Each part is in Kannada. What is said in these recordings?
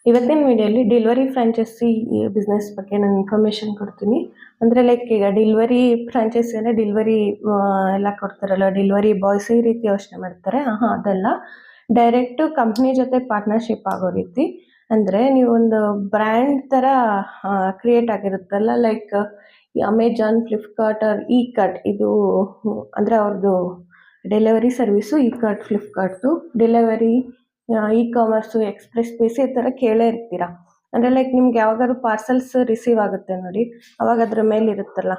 ಇವತ್ತಿನ ವಿಡಿಯೋಲಿ ಡೆಲಿವರಿ ಫ್ರಾಂಚೈಸಿ ಬಿಸ್ನೆಸ್ ಬಗ್ಗೆ ನಾನು ಇನ್ಫಾರ್ಮೇಷನ್ ಕೊಡ್ತೀನಿ. ಅಂದರೆ ಲೈಕ್ ಈಗ ಡೆಲಿವರಿ ಫ್ರಾಂಚೈಸಿ ಅಂದರೆ ಡೆಲಿವರಿ ಎಲ್ಲ ಕೊಡ್ತಾರಲ್ಲ, ಡೆಲಿವರಿ ಬಾಯ್ಸ್ ಈ ರೀತಿ ಯೋಚನೆ ಮಾಡ್ತಾರೆ. ಅದಲ್ಲ, ಡೈರೆಕ್ಟು ಕಂಪ್ನಿ ಜೊತೆ ಪಾರ್ಟ್ನರ್ಶಿಪ್ ಆಗೋ ರೀತಿ. ಅಂದರೆ ನೀವೊಂದು ಬ್ರ್ಯಾಂಡ್ ಥರ ಕ್ರಿಯೇಟ್ ಆಗಿರುತ್ತಲ್ಲ, like Amazon, Flipkart or Ekart. ಇದು ಅಂದರೆ ಅವ್ರದ್ದು ಡೆಲಿವರಿ ಸರ್ವಿಸು ಇ ಕಾರ್ಟ್, ಫ್ಲಿಪ್ಕಾರ್ಟ್ದು delivery, e commerce, express space ಈ ಥರ ಕೇಳೇ ಇರ್ತೀರಾ. ಅಂದರೆ ಲೈಕ್ ನಿಮ್ಗೆ ಯಾವಾಗಾದ್ರು ಪಾರ್ಸಲ್ಸ್ ರಿಸೀವ್ ಆಗುತ್ತೆ ನೋಡಿ, ಅವಾಗ ಅದ್ರ ಮೇಲೆ ಇರುತ್ತಲ್ಲ,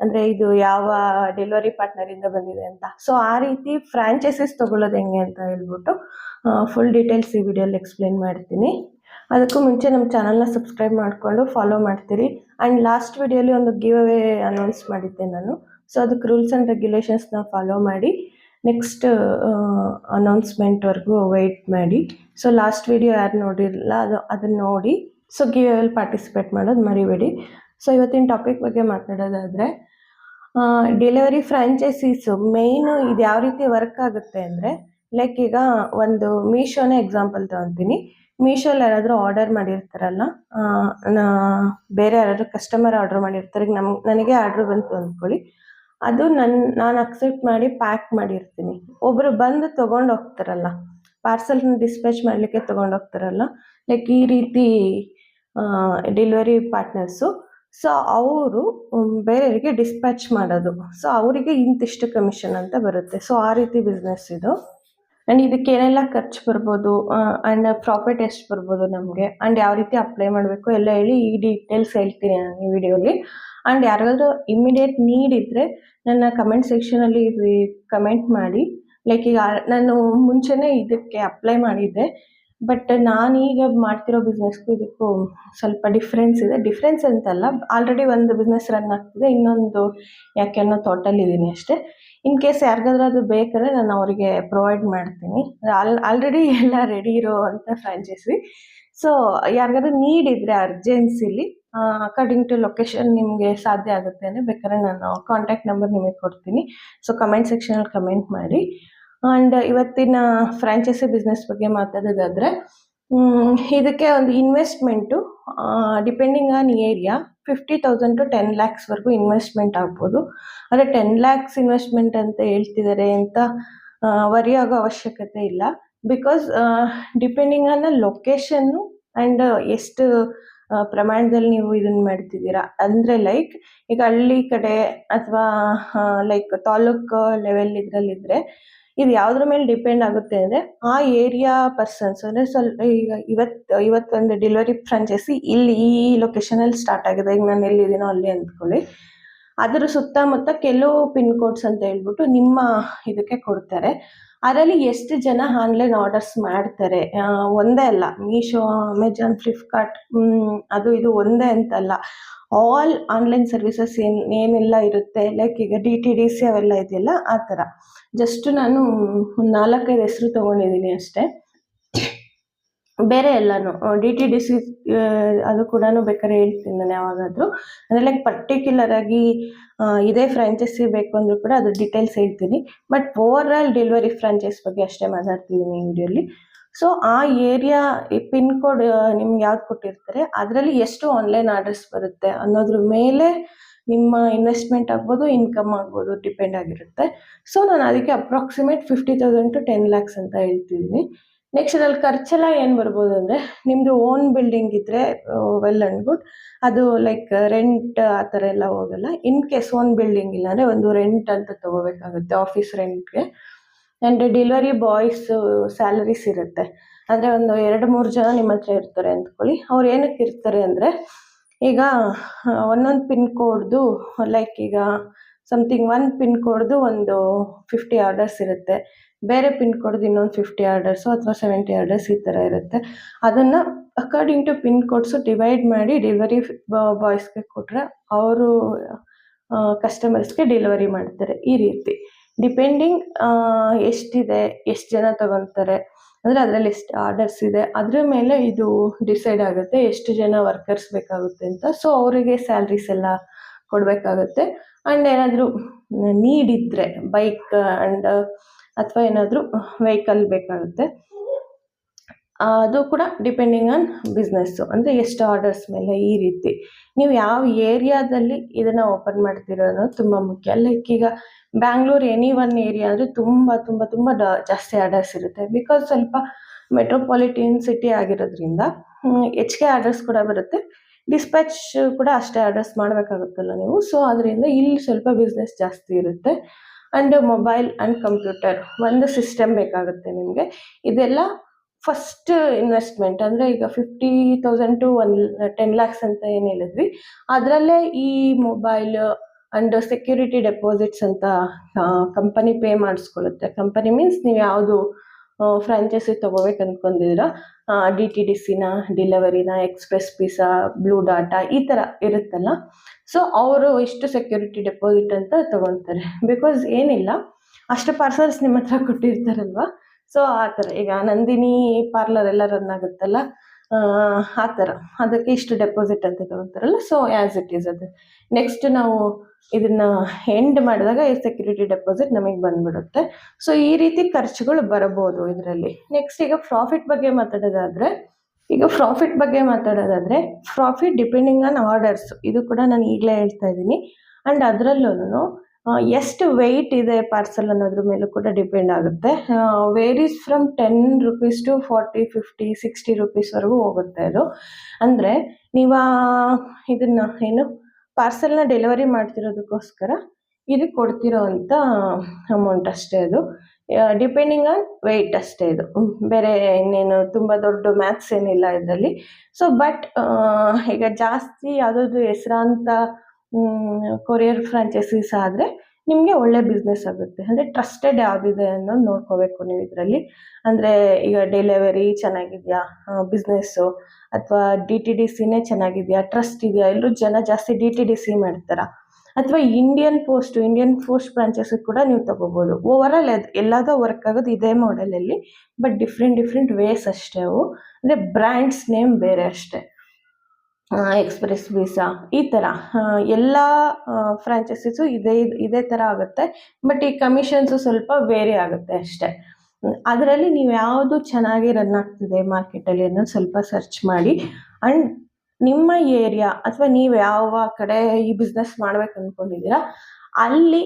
ಅಂದರೆ ಇದು ಯಾವ ಡೆಲಿವರಿ ಪಾರ್ಟ್ನರಿಂದ ಬಂದಿದೆ ಅಂತ. ಸೊ ಆ ರೀತಿ ಫ್ರಾಂಚೈಸಸ್ ತೊಗೊಳ್ಳೋದು ಹೆಂಗೆ ಅಂತ ಹೇಳ್ಬಿಟ್ಟು ಫುಲ್ ಡೀಟೇಲ್ಸ್ ಈ ವಿಡಿಯೋಲಿ ಎಕ್ಸ್ಪ್ಲೇನ್ ಮಾಡ್ತೀನಿ. ಅದಕ್ಕೂ ಮುಂಚೆ ನಮ್ಮ ಚಾನಲ್ನ ಸಬ್ಸ್ಕ್ರೈಬ್ ಮಾಡಿಕೊಂಡು ಫಾಲೋ ಮಾಡ್ತೀರಿ. ಆ್ಯಂಡ್ ಲಾಸ್ಟ್ ವಿಡಿಯೋಲಿ ಒಂದು ಗಿವ್ ಅವೇ ಅನೌನ್ಸ್ ಮಾಡಿದ್ದೆ ನಾನು. ಸೊ ಅದಕ್ಕೆ ರೂಲ್ಸ್ ಆ್ಯಂಡ್ ರೆಗ್ಯುಲೇಷನ್ಸ್ನ ಫಾಲೋ ಮಾಡಿ ನೆಕ್ಸ್ಟ್ ಅನೌನ್ಸ್ಮೆಂಟ್ವರೆಗೂ ವೆಯ್ಟ್ ಮಾಡಿ. ಸೊ ಲಾಸ್ಟ್ ವಿಡಿಯೋ ಯಾರು ನೋಡಿರಲಿಲ್ಲ ಅದನ್ನು ನೋಡಿ. ಸೊ ಗಿವ್ ಅವಲ್ಲಿ ಪಾರ್ಟಿಸಿಪೇಟ್ ಮಾಡೋದು ಮರಿಬೇಡಿ. ಸೊ ಇವತ್ತಿನ ಟಾಪಿಕ್ ಬಗ್ಗೆ ಮಾತಾಡೋದಾದರೆ, ಡೆಲಿವರಿ ಫ್ರಾಂಚೈಸೀಸು ಮೇಯ್ನು ಇದು ಯಾವ ರೀತಿ ವರ್ಕ್ ಆಗುತ್ತೆ ಅಂದರೆ, ಲೈಕ್ ಈಗ ಒಂದು ಮೀಶೋನೇ ಎಕ್ಸಾಂಪಲ್ ತೊಗೊತೀನಿ. ಮೀಶೋಲ್ಲಿ ಯಾರಾದರೂ ಆರ್ಡರ್ ಮಾಡಿರ್ತಾರಲ್ಲ, ಬೇರೆ ಯಾರಾದರೂ ಕಸ್ಟಮರ್ ಆರ್ಡರ್ ಮಾಡಿರ್ತಾರೆ, ನನಗೆ ಆರ್ಡ್ರ್ ಬಂತು ಅಂದ್ಕೊಳ್ಳಿ. ಅದು ನಾನು ಅಕ್ಸೆಪ್ಟ್ ಮಾಡಿ ಪ್ಯಾಕ್ ಮಾಡಿರ್ತೀನಿ. ಒಬ್ಬರು ಬಂದು ತೊಗೊಂಡು ಹೋಗ್ತಾರಲ್ಲ, ಪಾರ್ಸಲ್ನ ಡಿಸ್ಪ್ಯಾಚ್ ಮಾಡಲಿಕ್ಕೆ ತೊಗೊಂಡು ಹೋಗ್ತಾರಲ್ಲ, ಲೈಕ್ ಈ ರೀತಿ ಡೆಲಿವರಿ ಪಾರ್ಟ್ನರ್ಸು. ಸೊ ಅವರು ಬೇರೆಯವರಿಗೆ ಡಿಸ್ಪ್ಯಾಚ್ ಮಾಡೋದು. ಸೊ ಅವರಿಗೆ ಇಂತಿಷ್ಟು ಕಮಿಷನ್ ಅಂತ ಬರುತ್ತೆ. ಸೊ ಆ ರೀತಿ ಬಿಸ್ನೆಸ್ ಇದು. ಆ್ಯಂಡ್ ಇದಕ್ಕೆ ಏನೆಲ್ಲ ಖರ್ಚು ಬರ್ಬೋದು, ಆ್ಯಂಡ್ ಪ್ರಾಫಿಟ್ ಎಷ್ಟು ಬರ್ಬೋದು ನಮಗೆ, ಆ್ಯಂಡ್ ಯಾವ ರೀತಿ ಅಪ್ಲೈ ಮಾಡಬೇಕು ಎಲ್ಲ ಹೇಳಿ ಈ ಡೀಟೇಲ್ಸ್ ಹೇಳ್ತೀನಿ ನಾನು ಈ ವಿಡಿಯೋಲಿ. ಆ್ಯಂಡ್ ಯಾರಿಗಾದ್ರೂ ಇಮ್ಮಿಡಿಯೇಟ್ ನೀಡ್ ಇದ್ದರೆ ನನ್ನ ಕಮೆಂಟ್ ಸೆಕ್ಷನಲ್ಲಿ ಕಮೆಂಟ್ ಮಾಡಿ. ಲೈಕ್ ಈಗ ನಾನು ಮುಂಚೆನೇ ಇದಕ್ಕೆ ಅಪ್ಲೈ ಮಾಡಿದ್ದೆ, ಬಟ್ ನಾನೀಗ ಮಾಡ್ತಿರೋ ಬಿಸ್ನೆಸ್ಗೂ ಇದಕ್ಕೂ ಸ್ವಲ್ಪ ಡಿಫ್ರೆನ್ಸ್ ಇದೆ. ಡಿಫ್ರೆನ್ಸ್ ಅಂತಲ್ಲ, ಆಲ್ರೆಡಿ ಒಂದು ಬಿಸ್ನೆಸ್ ರನ್ ಆಗ್ತಿದೆ, ಇನ್ನೊಂದು ಯಾಕೆ ಅನ್ನೋ ಥಾಟಲ್ಲಿದ್ದೀನಿ ಅಷ್ಟೇ. ಇನ್ ಕೇಸ್ ಯಾರಿಗಾದ್ರೂ ಅದು ಬೇಕಾದ್ರೆ ನಾನು ಅವರಿಗೆ ಪ್ರೊವೈಡ್ ಮಾಡ್ತೀನಿ. ಆಲ್ರೆಡಿ ಎಲ್ಲ ರೆಡಿ ಇರೋ ಅಂಥ ಫ್ರಾಂಚೈಸಿ. ಸೊ ಯಾರಿಗಾದ್ರೂ ನೀಡ್ ಇದ್ದರೆ ಅರ್ಜೆನ್ಸಿಲಿ, ಅಕಾರ್ಡಿಂಗ್ ಟು ಲೊಕೇಶನ್ ನಿಮಗೆ ಸಾಧ್ಯ ಆಗುತ್ತೆ ಅಂದರೆ ಬೇಕಾದ್ರೆ ನಾನು ಕಾಂಟ್ಯಾಕ್ಟ್ ನಂಬರ್ ನಿಮಗೆ ಕೊಡ್ತೀನಿ. ಸೊ ಕಮೆಂಟ್ ಸೆಕ್ಷನಲ್ಲಿ ಕಮೆಂಟ್ ಮಾಡಿ. ಆ್ಯಂಡ್ ಇವತ್ತಿನ ಫ್ರಾಂಚೈಸಿ ಬಿಸ್ನೆಸ್ ಬಗ್ಗೆ ಮಾತಾಡೋದಾದರೆ, ಇದಕ್ಕೆ ಒಂದು investment depending on area 50,000 to 10 lakhsವರೆಗೂ ಇನ್ವೆಸ್ಟ್ಮೆಂಟ್ ಆಗ್ಬೋದು. ಆದರೆ 10 lakhs ಇನ್ವೆಸ್ಟ್ಮೆಂಟ್ ಅಂತ ಹೇಳ್ತಿದ್ದಾರೆ ಅಂತ ವರಿ ಆಗೋ ಅವಶ್ಯಕತೆ ಇಲ್ಲ. Because depending on location and ಎಷ್ಟು ಪ್ರಮಾಣದಲ್ಲಿ ನೀವು ಇದನ್ನು ಮಾಡ್ತಿದ್ದೀರಾ. ಅಂದರೆ ಲೈಕ್ ಈಗ ಹಳ್ಳಿ ಕಡೆ ಅಥವಾ ಲೈಕ್ ತಾಲೂಕು ಲೆವೆಲ್ ಇದರಲ್ಲಿದ್ದರೆ ಇದು ಯಾವುದ್ರ ಮೇಲೆ ಡಿಪೆಂಡ್ ಆಗುತ್ತೆ ಅಂದರೆ, ಆ ಏರಿಯಾ ಪರ್ಸನ್ಸ್ ಅಂದರೆ ಸ್ವಲ್ಪ ಈಗ ಇವತ್ತೊಂದು ಡೆಲಿವರಿ ಫ್ರಾಂಚೈಸಿ ಇಲ್ಲಿ ಈ ಲೊಕೇಶನಲ್ಲಿ ಸ್ಟಾರ್ಟ್ ಆಗಿದೆ, ಈಗ ನಾನು ಎಲ್ಲಿದ್ದೀನೋ ಅಲ್ಲಿ ಅಂದ್ಕೊಳ್ಳಿ. ಅದರ ಸುತ್ತಮುತ್ತ ಕೆಲವು ಪಿನ್ ಕೋಡ್ಸ್ ಅಂತ ಹೇಳ್ಬಿಟ್ಟು ನಿಮ್ಮ ಇದಕ್ಕೆ ಕೊಡ್ತಾರೆ. ಅದರಲ್ಲಿ ಎಷ್ಟು ಜನ ಆನ್ಲೈನ್ ಆರ್ಡರ್ಸ್ ಮಾಡ್ತಾರೆ, ಒಂದೇ ಅಲ್ಲ, ಮೀಶೋ, ಅಮೆಜಾನ್, ಫ್ಲಿಪ್ಕಾರ್ಟ್, ಅದು ಇದು ಒಂದೇ ಅಂತಲ್ಲ, ಆಲ್ ಆನ್ಲೈನ್ ಸರ್ವಿಸಸ್ ಏನೆಲ್ಲ ಇರುತ್ತೆ, ಲೈಕ್ ಈಗ DTDC ಅವೆಲ್ಲ ಇದೆಯಲ್ಲ ಆ ಥರ. ಜಸ್ಟ್ ನಾನು 4-5 ಹೆಸರು ತೊಗೊಂಡಿದ್ದೀನಿ ಅಷ್ಟೇ, ಬೇರೆ ಎಲ್ಲನೂ DTDC ಅದು ಕೂಡ ಬೇಕಾದ್ರೆ ಹೇಳ್ತೀನಿ ನಾನು ಯಾವಾಗಾದರೂ. ಅಂದರೆ ಲೈಕ್ ಪರ್ಟಿಕ್ಯುಲರ್ ಆಗಿ ಇದೇ ಫ್ರಾಂಚೈಸಿ ಬೇಕು ಅಂದರೂ ಕೂಡ ಅದು ಡೀಟೇಲ್ಸ್ ಹೇಳ್ತೀನಿ. But over all delivery franchise ಬಗ್ಗೆ ಅಷ್ಟೇ ಮಾತಾಡ್ತಿದ್ದೀನಿ ಈ ವಿಡಿಯೋಲಿ. ಸೊ ಆ ಏರಿಯಾ ಪಿನ್ ಕೋಡ್ ನಿಮ್ಗೆ ಯಾವ್ದು ಕೊಟ್ಟಿರ್ತಾರೆ ಅದರಲ್ಲಿ ಎಷ್ಟು ಆನ್ಲೈನ್ ಆರ್ಡರ್ಸ್ ಬರುತ್ತೆ ಅನ್ನೋದ್ರ ಮೇಲೆ ನಿಮ್ಮ ಇನ್ವೆಸ್ಟ್ಮೆಂಟ್ ಆಗ್ಬೋದು, ಇನ್ಕಮ್ ಆಗ್ಬೋದು, ಡಿಪೆಂಡ್ ಆಗಿರುತ್ತೆ. ಸೊ ನಾನು ಅದಕ್ಕೆ ಅಪ್ರಾಕ್ಸಿಮೇಟ್ 50,000 to 10 lakhs ಅಂತ ಹೇಳ್ತಿದ್ದೀನಿ. ನೆಕ್ಸ್ಟ್ ಅದ್ರಲ್ಲಿ ಖರ್ಚೆಲ್ಲ ಏನು ಬರ್ಬೋದು ಅಂದರೆ, ನಿಮ್ಮದು ಓನ್ ಬಿಲ್ಡಿಂಗ್ ಇದ್ದರೆ ವೆಲ್ ಆ್ಯಂಡ್ ಗುಡ್. ಅದು ಲೈಕ್ ರೆಂಟ್ ಆ ಥರ ಎಲ್ಲ ಹೋಗಲ್ಲ. ಇನ್ ಕೇಸ್ ಓನ್ ಬಿಲ್ಡಿಂಗ್ ಇಲ್ಲ ಅಂದರೆ ಒಂದು ರೆಂಟ್ ಅಂತ ತೊಗೋಬೇಕಾಗುತ್ತೆ, ಆಫೀಸ್ ರೆಂಟ್ಗೆ. ಆ್ಯಂಡ್ ಡೆಲಿವರಿ ಬಾಯ್ಸ್ ಸ್ಯಾಲರೀಸ್ ಇರುತ್ತೆ. ಅಂದರೆ ಒಂದು 2-3 ಜನ ನಿಮ್ಮ ಹತ್ರ ಇರ್ತಾರೆ ಅಂದ್ಕೊಳ್ಳಿ. ಅವ್ರು ಏನಕ್ಕೆ ಇರ್ತಾರೆ ಅಂದರೆ, ಈಗ ಒಂದೊಂದು ಪಿನ್ ಕೋಡ್ದು ಲೈಕ್ ಈಗ ಸಮಥಿಂಗ್ ಒಂದು ಪಿನ್ ಕೋಡ್ದು ಒಂದು 50 ಆರ್ಡರ್ಸ್ ಇರುತ್ತೆ, ಬೇರೆ ಪಿನ್ ಕೋಡ್ದು ಇನ್ನೊಂದು 50 ಆರ್ಡರ್ಸು ಅಥವಾ 70 ಆರ್ಡರ್ಸ್ ಈ ಥರ ಇರುತ್ತೆ. ಅದನ್ನು according to pin codes divide ಮಾಡಿ ಡೆಲಿವರಿ ಬಾಯ್ಸ್ಗೆ ಕೊಟ್ಟರೆ ಅವರು ಕಸ್ಟಮರ್ಸ್ಗೆ ಡೆಲಿವರಿ ಮಾಡ್ತಾರೆ. ಈ ರೀತಿ ಡಿಪೆಂಡಿಂಗ್ ಎಷ್ಟಿದೆ, ಎಷ್ಟು ಜನ ತಗೊತಾರೆ, ಅಂದರೆ ಅದರಲ್ಲಿ ಎಷ್ಟು ಆರ್ಡರ್ಸ್ ಇದೆ ಅದ್ರ ಮೇಲೆ ಇದು ಡಿಸೈಡ್ ಆಗುತ್ತೆ ಎಷ್ಟು ಜನ ವರ್ಕರ್ಸ್ ಬೇಕಾಗುತ್ತೆ ಅಂತ. ಸೊ ಅವರಿಗೆ ಸ್ಯಾಲ್ರೀಸ್ ಎಲ್ಲ ಕೊಡಬೇಕಾಗುತ್ತೆ. ಆ್ಯಂಡ್ ಏನಾದರೂ ನೀಡ್ ಇದ್ದರೆ ಬೈಕ್ ಆ್ಯಂಡ್ ಅಥವಾ ಏನಾದರೂ ವೆಹಿಕಲ್ ಬೇಕಾಗುತ್ತೆ, ಅದು ಕೂಡ ಡಿಪೆಂಡಿಂಗ್ ಆನ್ ಬಿಸ್ನೆಸ್ಸು, ಅಂದರೆ ಎಷ್ಟು ಆರ್ಡರ್ಸ್ ಮೇಲೆ ಈ ರೀತಿ. ನೀವು ಯಾವ ಏರಿಯಾದಲ್ಲಿ ಇದನ್ನು ಓಪನ್ ಮಾಡ್ತೀರೋ ಅನ್ನೋದು ತುಂಬ ಮುಖ್ಯ. ಲೈಕ್ ಈಗ ಬ್ಯಾಂಗ್ಳೂರ್ ಎನಿ ಒನ್ ಏರಿಯಾ ಅಂದರೆ ತುಂಬ ತುಂಬ ತುಂಬ ಜಾಸ್ತಿ ಆರ್ಡರ್ಸ್ ಇರುತ್ತೆ. ಬಿಕಾಸ್ ಸ್ವಲ್ಪ ಮೆಟ್ರೋಪಾಲಿಟನ್ ಸಿಟಿ ಆಗಿರೋದ್ರಿಂದ ಹೆಚ್ಚಿಗೆ ಆರ್ಡರ್ಸ್ ಕೂಡ ಬರುತ್ತೆ. ಡಿಸ್ಪ್ಯಾಚ್ ಕೂಡ ಅಷ್ಟೇ ಆರ್ಡರ್ಸ್ ಮಾಡಬೇಕಾಗುತ್ತಲ್ಲ ನೀವು. ಸೊ ಅದರಿಂದ ಇಲ್ಲಿ ಸ್ವಲ್ಪ ಬಿಸ್ನೆಸ್ ಜಾಸ್ತಿ ಇರುತ್ತೆ. ಆ್ಯಂಡ್ ಮೊಬೈಲ್ ಆ್ಯಂಡ್ ಕಂಪ್ಯೂಟರ್ ಒಂದು ಸಿಸ್ಟಮ್ ಬೇಕಾಗುತ್ತೆ ನಿಮಗೆ. ಇದೆಲ್ಲ ಫಸ್ಟ್ ಇನ್ವೆಸ್ಟ್ಮೆಂಟ್, ಅಂದರೆ ಈಗ 50,000 to 10 lakhs ಅಂತ ಏನು ಹೇಳಿದ್ವಿ, ಅದರಲ್ಲೇ ಈ ಮೊಬೈಲ್ ಆ್ಯಂಡ್ ಸೆಕ್ಯೂರಿಟಿ ಡೆಪಾಸಿಟ್ಸ್ ಅಂತ ಕಂಪನಿ ಪೇ ಮಾಡಿಸ್ಕೊಳ್ಳುತ್ತೆ. ಕಂಪನಿ ಮೀನ್ಸ್ ನೀವು ಯಾವುದು ಫ್ರಾಂಚೈಸಿ ತೊಗೋಬೇಕು ಅಂದ್ಕೊಂಡಿದ್ದೀರಾ, DTDCನ, ಡಿಲೆವರಿನ, ಎಕ್ಸ್ಪ್ರೆಸ್ ಪಿಸಾ, ಬ್ಲೂ ಡಾಟಾ ಈ ಥರ ಇರುತ್ತಲ್ಲ. ಸೊ ಅವರು ಇಷ್ಟು ಸೆಕ್ಯೂರಿಟಿ ಡೆಪಾಸಿಟ್ ಅಂತ ತೊಗೊತಾರೆ. ಬಿಕಾಸ್ ಏನಿಲ್ಲ, ಅಷ್ಟು ಪಾರ್ಸಲ್ಸ್ ನಿಮ್ಮ ಹತ್ರ ಕೊಟ್ಟಿರ್ತಾರಲ್ವ. ಸೊ ಆ ಥರ ಈಗ ನಂದಿನಿ ಪಾರ್ಲರ್ ಎಲ್ಲ ರನ್ ಆಗುತ್ತಲ್ಲ, ಆ ಥರ ಅದಕ್ಕೆ ಇಷ್ಟು ಡೆಪಾಸಿಟ್ ಅಂತ ತೊಗೊತಾರಲ್ಲ. ಸೊ ಆ್ಯಸ್ ಇಟ್ ಈಸ್ ಅದು. ನೆಕ್ಸ್ಟ್ ನಾವು ಇದನ್ನು ಎಂಡ್ ಮಾಡಿದಾಗ ಈ ಸೆಕ್ಯೂರಿಟಿ ಡೆಪಾಸಿಟ್ ನಮಗೆ ಬಂದ್ಬಿಡುತ್ತೆ. ಸೊ ಈ ರೀತಿ ಖರ್ಚುಗಳು ಬರಬಹುದು ಇದರಲ್ಲಿ. ನೆಕ್ಸ್ಟ್ ಈಗ ಪ್ರಾಫಿಟ್ ಬಗ್ಗೆ ಮಾತಾಡೋದಾದರೆ ಪ್ರಾಫಿಟ್ ಡಿಪೆಂಡಿಂಗ್ ಆನ್ ಆರ್ಡರ್ಸ್. ಇದು ಕೂಡ ನಾನು ಈಗಲೇ ಹೇಳ್ತಾ ಇದ್ದೀನಿ. ಆ್ಯಂಡ್ ಅದರಲ್ಲೂ ಎಷ್ಟು ವೆಯ್ಟ್ ಇದೆ ಪಾರ್ಸಲ್ ಅನ್ನೋದ್ರ ಮೇಲೂ ಕೂಡ ಡಿಪೆಂಡ್ ಆಗುತ್ತೆ. ವೇರೀಸ್ ಫ್ರಮ್ 10 rupees to 40, 50, 60 rupeesವರೆಗೂ ಹೋಗುತ್ತೆ ಅದು. ಅಂದರೆ ನೀವು ಇದನ್ನು ಏನು ಪಾರ್ಸೆಲ್ನ ಡೆಲಿವರಿ ಮಾಡ್ತಿರೋದಕ್ಕೋಸ್ಕರ ಇದು ಕೊಡ್ತಿರೋ ಅಂಥ ಅಮೌಂಟ್ ಅಷ್ಟೇ. ಅದು ಡಿಪೆಂಡಿಂಗ್ ಆನ್ ವೆಯ್ಟ್ ಅಷ್ಟೇ. ಇದು ಬೇರೆ ಇನ್ನೇನು ತುಂಬ ದೊಡ್ಡ ಮ್ಯಾಥ್ಸ್ ಏನಿಲ್ಲ ಇದರಲ್ಲಿ. ಸೊ ಬಟ್ ಈಗ ಜಾಸ್ತಿ ಯಾವುದಾದ್ರು ಹೆಸರಾಂತ ಕೊರಿಯರ್ ಫ್ರಾಂಚೈಸೀಸ್ ಆದರೆ ನಿಮಗೆ ಒಳ್ಳೆ ಬಿಸ್ನೆಸ್ ಆಗುತ್ತೆ. ಅಂದರೆ ಟ್ರಸ್ಟೆಡ್ ಯಾವುದಿದೆ ಅನ್ನೋದು ನೋಡ್ಕೋಬೇಕು ನೀವು ಇದರಲ್ಲಿ. ಅಂದರೆ ಈಗ ಡೆಲಿವರಿ ಚೆನ್ನಾಗಿದೆಯಾ, ಬಿಸ್ನೆಸ್ಸು, ಅಥವಾ DTDCನೇ ಚೆನ್ನಾಗಿದೆಯಾ, ಟ್ರಸ್ಟ್ ಇದೆಯಾ. ಎಲ್ಲರೂ ಜನ ಜಾಸ್ತಿ DTDC ಮಾಡ್ತಾರೆ. ಅಥವಾ ಇಂಡಿಯನ್ ಪೋಸ್ಟ್ ಫ್ರಾಂಚೈಸಿ ಕೂಡ ನೀವು ತೊಗೋಬೋದು. ಓವರಾಲ್ ಎಲ್ಲದೂ ವರ್ಕ್ ಆಗೋದು ಇದೇ ಮಾಡೆಲಲ್ಲಿ, ಬಟ್ ಡಿಫ್ರೆಂಟ್ ವೇಸ್ ಅಷ್ಟೇ ಅವು. ಅಂದರೆ ಬ್ರ್ಯಾಂಡ್ಸ್ ನೇಮ್ ಬೇರೆ ಅಷ್ಟೇ. ಎಕ್ಸ್ಪ್ರೆಸ್ ವೀಸಾ ಈ ಥರ ಎಲ್ಲ ಫ್ರಾಂಚೈಸೀಸು ಇದೇ ಥರ ಆಗುತ್ತೆ. ಬಟ್ ಈ ಕಮಿಷನ್ಸು ಸ್ವಲ್ಪ ವೇರಿ ಆಗುತ್ತೆ ಅಷ್ಟೇ. ಅದರಲ್ಲಿ ನೀವು ಯಾವುದು ಚೆನ್ನಾಗಿ ರನ್ ಆಗ್ತಿದೆ ಮಾರ್ಕೆಟಲ್ಲಿ ಅನ್ನೋದು ಸ್ವಲ್ಪ ಸರ್ಚ್ ಮಾಡಿ. ಆ್ಯಂಡ್ ನಿಮ್ಮ ಏರಿಯಾ ಅಥವಾ ನೀವು ಯಾವ ಕಡೆ ಈ ಬಿಸ್ನೆಸ್ ಮಾಡ್ಬೇಕು ಅಂದ್ಕೊಂಡಿದ್ದೀರಾ ಅಲ್ಲಿ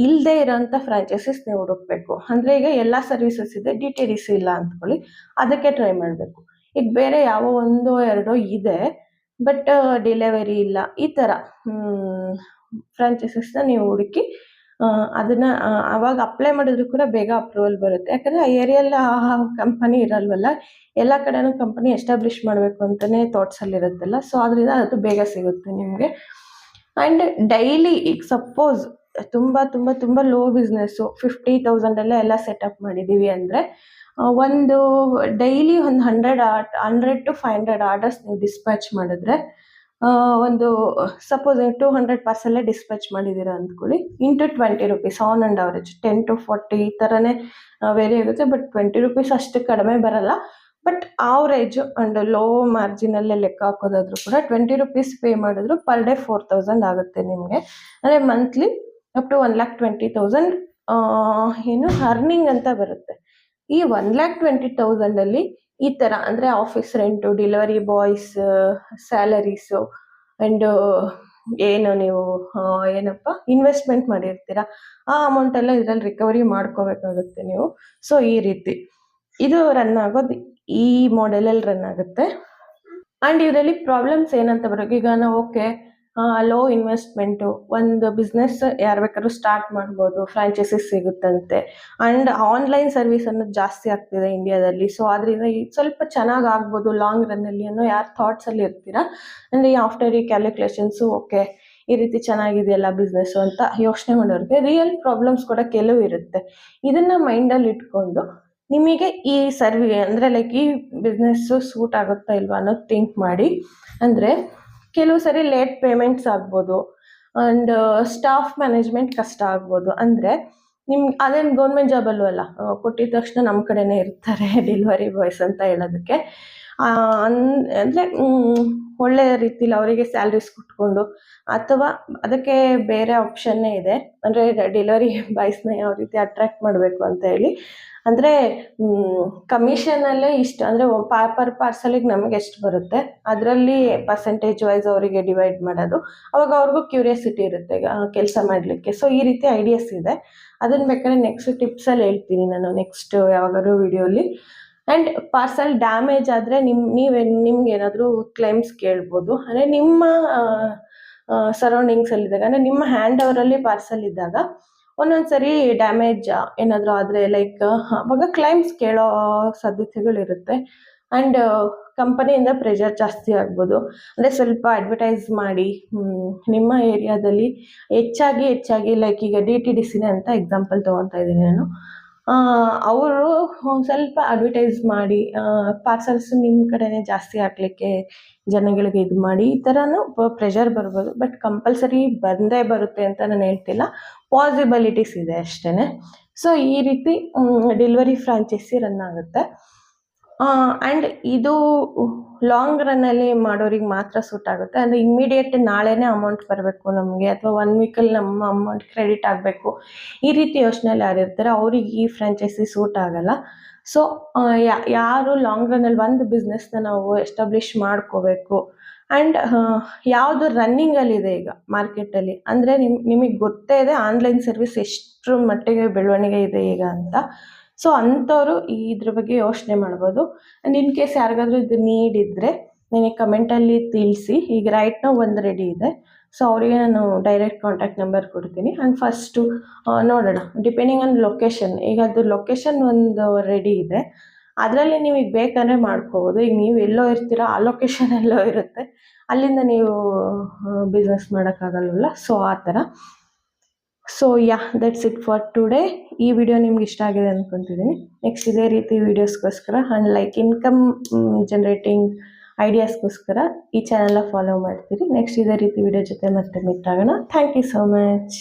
ಇಲ್ಲದೆ ಇರೋಂಥ ಫ್ರಾಂಚೈಸೀಸ್ ನೀವು ಹುಡುಕಬೇಕು. ಅಂದರೆ ಈಗ ಎಲ್ಲ ಸರ್ವಿಸಸ್ ಇದೆ, DTDC ಇಲ್ಲ ಅಂದ್ಕೊಳ್ಳಿ, ಅದಕ್ಕೆ ಟ್ರೈ ಮಾಡಬೇಕು. ಈಗ ಬೇರೆ ಯಾವ 1-2 ಇದೆ, ಬಟ್ ಡೆಲಿವರಿ ಇಲ್ಲ, ಈ ಥರ ಫ್ರಾಂಚೈಸಸ್ನ ನೀವು ಹುಡುಕಿ ಅದನ್ನು ಆವಾಗ ಅಪ್ಲೈ ಮಾಡಿದ್ರು ಕೂಡ ಬೇಗ ಅಪ್ರೂವಲ್ ಬರುತ್ತೆ. ಯಾಕಂದರೆ ಆ ಏರಿಯಲ್ಲಿ ಆ ಕಂಪನಿ ಇರಲ್ವಲ್ಲ, ಎಲ್ಲ ಕಡೆನೂ ಕಂಪನಿ ಎಸ್ಟಾಬ್ಲಿಷ್ ಮಾಡಬೇಕು ಅಂತಲೇ ಥಾಟ್ಸಲ್ಲಿರುತ್ತಲ್ಲ. ಸೊ ಅದರಿಂದ ಅದು ಬೇಗ ಸಿಗುತ್ತೆ ನಿಮಗೆ. ಆ್ಯಂಡ್ ಡೈಲಿ ಈಗ ಸಪೋಸ್ ತುಂಬ ಲೋ ಬಿಸ್ನೆಸ್ಸು 50,000 ಎಲ್ಲ ಸೆಟಪ್ ಮಾಡಿದ್ದೀವಿ ಅಂದರೆ ಒಂದು ಡೈಲಿ ಒಂದು 100 to 500 ಆರ್ಡರ್ಸ್ ನೀವು ಡಿಸ್ಪ್ಯಾಚ್ ಮಾಡಿದ್ರೆ ಒಂದು ಸಪೋಸ್ 200 ಪಾರ್ಸೆಲ್ಲೇ ಡಿಸ್ಪ್ಯಾಚ್ ಮಾಡಿದ್ದೀರಾ ಅಂದ್ಕೊಳ್ಳಿ, into 20 rupees on and average 10 to 40 ಈ ಥರನೇ ವೇರಿ ಆಗುತ್ತೆ. ಬಟ್ 20 rupees ಅಷ್ಟು ಕಡಿಮೆ ಬರಲ್ಲ. ಬಟ್ ಆವ್ರೇಜು ಆ್ಯಂಡ್ ಲೋ ಮಾರ್ಜಿನಲ್ಲೇ ಲೆಕ್ಕ ಹಾಕೋದಾದ್ರೂ ಕೂಡ 20 rupees ಪೇ ಮಾಡಿದ್ರು ಪರ್ ಡೇ 4,000 ಆಗುತ್ತೆ ನಿಮಗೆ. ಅಂದರೆ ಮಂತ್ಲಿ ಅಪ್ ಟು 1,20,000 ಏನು ಅರ್ನಿಂಗ್ ಅಂತ ಬರುತ್ತೆ. ಈ 1,20,000 ಈ ಥರ ಅಂದರೆ office rent, delivery boys salaries, and ಏನು ನೀವು ಇನ್ವೆಸ್ಟ್ಮೆಂಟ್ ಮಾಡಿರ್ತೀರ ಆ ಅಮೌಂಟೆಲ್ಲ ಇದರಲ್ಲಿ ರಿಕವರಿ ಮಾಡ್ಕೋಬೇಕಾಗುತ್ತೆ ನೀವು. ಸೊ ಈ ರೀತಿ ಇದು ರನ್ ಆಗೋದು ಈ ಮಾಡೆಲಲ್ಲಿ ರನ್ ಆಗುತ್ತೆ. ಆ್ಯಂಡ್ ಇದರಲ್ಲಿ ಪ್ರಾಬ್ಲಮ್ಸ್ ಏನಂತ ಬರೋಕೆ, ಈಗ ನಾವು ಓಕೆ ಲೋ ಇನ್ವೆಸ್ಟ್ಮೆಂಟು, ಒಂದು ಬಿಸ್ನೆಸ್ ಯಾರು ಬೇಕಾದ್ರೂ ಸ್ಟಾರ್ಟ್ ಮಾಡ್ಬೋದು, ಫ್ರಾಂಚೈಸಿಸ್ ಸಿಗುತ್ತಂತೆ. ಆ್ಯಂಡ್ ಆನ್ಲೈನ್ ಸರ್ವಿಸ್ ಅನ್ನೋದು ಜಾಸ್ತಿ ಆಗ್ತಿದೆ ಇಂಡಿಯಾದಲ್ಲಿ. ಸೊ ಅದರಿಂದ ಸ್ವಲ್ಪ ಚೆನ್ನಾಗಿ ಆಗ್ಬೋದು ಲಾಂಗ್ ರನ್ನಲ್ಲಿ ಅನ್ನೋ ಯಾರು ಥಾಟ್ಸಲ್ಲಿ ಇರ್ತೀರಾ, ಅಂದರೆ ಆಫ್ಟರ್ ಈ ಕ್ಯಾಲ್ಕುಲೇಷನ್ಸು ಓಕೆ ಈ ರೀತಿ ಚೆನ್ನಾಗಿದೆಯಲ್ಲ ಬಿಸ್ನೆಸ್ಸು ಅಂತ ಯೋಚನೆ ಮಾಡೋರಿಗೆ ರಿಯಲ್ ಪ್ರಾಬ್ಲಮ್ಸ್ ಕೂಡ ಕೆಲವು ಇರುತ್ತೆ. ಇದನ್ನು ಮೈಂಡಲ್ಲಿ ಇಟ್ಕೊಂಡು ನಿಮಗೆ ಈ ಅಂದರೆ ಲೈಕ್ ಈ ಬಿಸ್ನೆಸ್ಸು ಸೂಟ್ ಆಗುತ್ತಾ ಇಲ್ವಾ ಅನ್ನೋದು ಥಿಂಕ್ ಮಾಡಿ. ಅಂದರೆ ಕೆಲವು ಸರಿ ಲೇಟ್ ಪೇಮೆಂಟ್ಸ್ ಆಗ್ಬೋದು, ಆ್ಯಂಡ್ ಸ್ಟಾಫ್ ಮ್ಯಾನೇಜ್ಮೆಂಟ್ ಕಷ್ಟ ಆಗ್ಬೋದು. ಅಂದರೆ ಅದೇನು ಗೌರ್ಮೆಂಟ್ ಜಾಬಲ್ಲೂ ಅಲ್ಲ, ಕೊಟ್ಟಿದ ತಕ್ಷಣ ನಮ್ಮ ಕಡೆನೇ ಇರ್ತಾರೆ ಡೆಲಿವರಿ ಬಾಯ್ಸ್ ಅಂತ ಹೇಳೋದಕ್ಕೆ. ಅಂದರೆ ಒಳ್ಳೆ ರೀತಿಲಿ ಅವರಿಗೆ ಸ್ಯಾಲ್ರೀಸ್ ಕೊಟ್ಕೊಂಡು, ಅಥವಾ ಅದಕ್ಕೆ ಬೇರೆ ಆಪ್ಷನ್ನೇ ಇದೆ. ಅಂದರೆ ಡೆಲಿವರಿ ಬಾಯ್ಸ್ನ ಯಾವ ರೀತಿ ಅಟ್ರಾಕ್ಟ್ ಮಾಡಬೇಕು ಅಂತ ಹೇಳಿ, ಅಂದರೆ ಕಮಿಷನಲ್ಲೇ ಇಷ್ಟು, ಅಂದರೆ ಪರ್ ಪಾರ್ಸಲಿಗೆ ನಮಗೆ ಎಷ್ಟು ಬರುತ್ತೆ ಅದರಲ್ಲಿ ಪರ್ಸೆಂಟೇಜ್ ವೈಸ್ ಅವರಿಗೆ ಡಿವೈಡ್ ಮಾಡೋದು. ಅವಾಗ ಅವ್ರಿಗೂ ಕ್ಯೂರಿಯಾಸಿಟಿ ಇರುತ್ತೆ ಕೆಲಸ ಮಾಡಲಿಕ್ಕೆ. ಸೊ ಈ ರೀತಿ ಐಡಿಯಾಸ್ ಇದೆ. ಅದನ್ನು ಬೇಕಾದ್ರೆ ನೆಕ್ಸ್ಟ್ ಟಿಪ್ಸಲ್ಲಿ ಹೇಳ್ತೀನಿ ನಾನು, ನೆಕ್ಸ್ಟ್ ಯಾವಾಗಾದ್ರೂ ವಿಡಿಯೋಲಿ. ಆ್ಯಂಡ್ ಪಾರ್ಸಲ್ ಡ್ಯಾಮೇಜ್ ಆದರೆ ನಿಮ್ಗೆ ಏನಾದರೂ ಕ್ಲೈಮ್ಸ್ ಕೇಳ್ಬೋದು. ಅಂದರೆ ನಿಮ್ಮ ಸರೌಂಡಿಂಗ್ಸಲ್ಲಿದ್ದಾಗ, ಅಂದರೆ ನಿಮ್ಮ ಹ್ಯಾಂಡ್ ಓವರಲ್ಲಿ ಪಾರ್ಸಲ್ ಇದ್ದಾಗ ಒಂದೊಂದ್ಸರಿ ಡ್ಯಾಮೇಜ್ ಏನಾದರೂ ಆದರೆ ಲೈಕ್ ಅವಾಗ ಕ್ಲೈಮ್ಸ್ ಕೇಳೋ ಸಾಧ್ಯತೆಗಳಿರುತ್ತೆ. ಆ್ಯಂಡ್ ಕಂಪನಿಯಿಂದ ಪ್ರೆಷರ್ ಜಾಸ್ತಿ ಆಗ್ಬೋದು. ಅಂದರೆ ಸ್ವಲ್ಪ ಅಡ್ವರ್ಟೈಸ್ ಮಾಡಿ ನಿಮ್ಮ ಏರಿಯಾದಲ್ಲಿ ಹೆಚ್ಚಾಗಿ ಲೈಕ್ ಈಗ DTDC ಅಂತ ಎಕ್ಸಾಂಪಲ್ ತೊಗೊತಾ ಇದ್ದೀನಿ ನಾನು. ಅವರು ಸ್ವಲ್ಪ ಅಡ್ವರ್ಟೈಸ್ ಮಾಡಿ ಪಾರ್ಸಲ್ಸ್ ನಿಮ್ಮ ಕಡೆನೇ ಜಾಸ್ತಿ ಹಾಕ್ಲಿಕ್ಕೆ ಜನಗಳಿಗೆ ಇದು ಮಾಡಿ, ಈ ಥರನೂ ಪ್ರೆಷರ್ ಬರ್ಬೋದು. ಬಟ್ ಕಂಪಲ್ಸರಿ ಬಂದೇ ಬರುತ್ತೆ ಅಂತ ನಾನು ಹೇಳ್ತಿಲ್ಲ, ಪಾಸಿಬಿಲಿಟೀಸ್ ಇದೆ ಅಷ್ಟೇ. ಸೊ ಈ ರೀತಿ ಡೆಲಿವರಿ ಫ್ರಾಂಚೈಸಿ ರನ್ ಆಗುತ್ತೆ. ಆ್ಯಂಡ್ ಇದು ಲಾಂಗ್ ರನ್ನಲ್ಲಿ ಮಾಡೋರಿಗೆ ಮಾತ್ರ ಸೂಟ್ ಆಗುತ್ತೆ. ಅಂದರೆ ಇಮ್ಮಿಡಿಯೇಟ್ ನಾಳೆನೇ ಅಮೌಂಟ್ ಬರಬೇಕು ನಮಗೆ, ಅಥವಾ 1 ವೀಕಲ್ಲಿ ನಮ್ಮ ಅಮೌಂಟ್ ಕ್ರೆಡಿಟ್ ಆಗಬೇಕು, ಈ ರೀತಿ ಯೋಚನೆಯಲ್ಲಿ ಯಾರಿರ್ತಾರೆ ಅವ್ರಿಗೆ ಈ ಫ್ರಾಂಚೈಸಿ ಸೂಟ್ ಆಗಲ್ಲ. ಸೊ ಯಾರು ಲಾಂಗ್ ರನ್ನಲ್ಲಿ ಒಂದು ಬಿಸ್ನೆಸ್ನ ನಾವು ಎಸ್ಟಾಬ್ಲಿಷ್ ಮಾಡ್ಕೋಬೇಕು, ಆ್ಯಂಡ್ ಯಾವುದು ರನ್ನಿಂಗಲ್ಲಿದೆ ಈಗ ಮಾರ್ಕೆಟಲ್ಲಿ, ಅಂದರೆ ನಿಮಗೆ ಗೊತ್ತೇ ಇದೆ ಆನ್ಲೈನ್ ಸರ್ವಿಸ್ ಎಷ್ಟರ ಮಟ್ಟಿಗೆ ಬೆಳವಣಿಗೆ ಇದೆ ಈಗ ಅಂತ. ಸೊ ಅಂಥವ್ರು ಇದ್ರ ಬಗ್ಗೆ ಯೋಚನೆ ಮಾಡ್ಬೋದು. ಆ್ಯಂಡ್ ಇನ್ ಕೇಸ್ ಯಾರಿಗಾದ್ರೂ ಇದು ನೀಡ್ ಇದ್ದರೆ ನನಗೆ ಕಮೆಂಟಲ್ಲಿ ತಿಳಿಸಿ. ಈಗ ರೈಟ್ ನಾವು ಒಂದು ರೆಡಿ ಇದೆ, ಸೊ ಅವರಿಗೆ ನಾನು ಡೈರೆಕ್ಟ್ ಕಾಂಟ್ಯಾಕ್ಟ್ ನಂಬರ್ ಕೊಡ್ತೀನಿ. ಆ್ಯಂಡ್ ಫಸ್ಟು ನೋಡೋಣ, ಡಿಪೆಂಡಿಂಗ್ ಆನ್ ಲೊಕೇಶನ್. ಈಗ ಅದು ಲೊಕೇಶನ್ ಒಂದು ರೆಡಿ ಇದೆ, ಅದರಲ್ಲಿ ನೀವು ಈಗ ಬೇಕಂದರೆ ಮಾಡ್ಕೋಬೋದು. ಈಗ ನೀವು ಎಲ್ಲೋ ಇರ್ತೀರೋ ಆ ಲೊಕೇಶನ್ ಎಲ್ಲೋ ಇರುತ್ತೆ, ಅಲ್ಲಿಂದ ನೀವು ಬಿಸ್ನೆಸ್ ಮಾಡೋಕ್ಕಾಗಲ್ವಲ್ಲ. ಸೊ ಆ ಥರ. So that's it for today. ಈ ವಿಡಿಯೋ ನಿಮ್ಗೆ ಇಷ್ಟ ಆಗಿದೆ ಅಂದ್ಕೊತಿದ್ದೀನಿ. ನೆಕ್ಸ್ಟ್ ಇದೇ ರೀತಿ ವೀಡಿಯೋಸ್ಗೋಸ್ಕರ ಆ್ಯಂಡ್ ಲೈಕ್ ಇನ್ಕಮ್ ಜನರೇಟಿಂಗ್ ಐಡಿಯಾಸ್ಗೋಸ್ಕರ ಈ ಚಾನಲ್ನ ಫಾಲೋ ಮಾಡ್ತೀರಿ. ನೆಕ್ಸ್ಟ್ ಇದೇ ರೀತಿ ವಿಡಿಯೋ ಜೊತೆ ಮತ್ತೆ ಮೀಟ್ ಆಗೋಣ. Thank you so much.